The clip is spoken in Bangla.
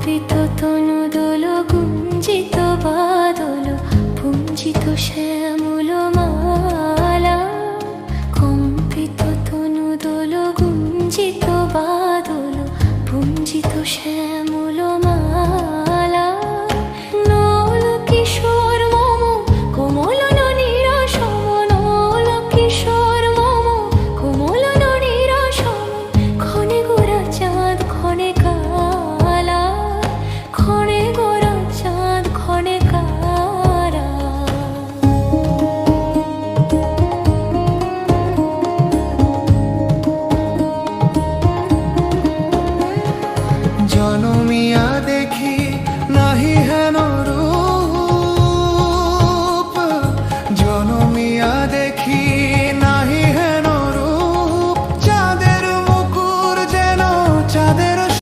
কম্পিত তনু দোল গুঞ্জিত বাদল পুঞ্জিত শ্যামল মালা, কম্পিত তনু দোল গুঞ্জিত বাদল পুঞ্জিত শ্যামল মালা। নল কিশোর মম কোমল ননীরা সম, নল কিশোর মম কোমল ননীরা সম, ক্ষণে গোরা চাঁদ ক্ষণে কালা, ক্ষণে গোরা চাঁদ ক্ষণে কারা। জন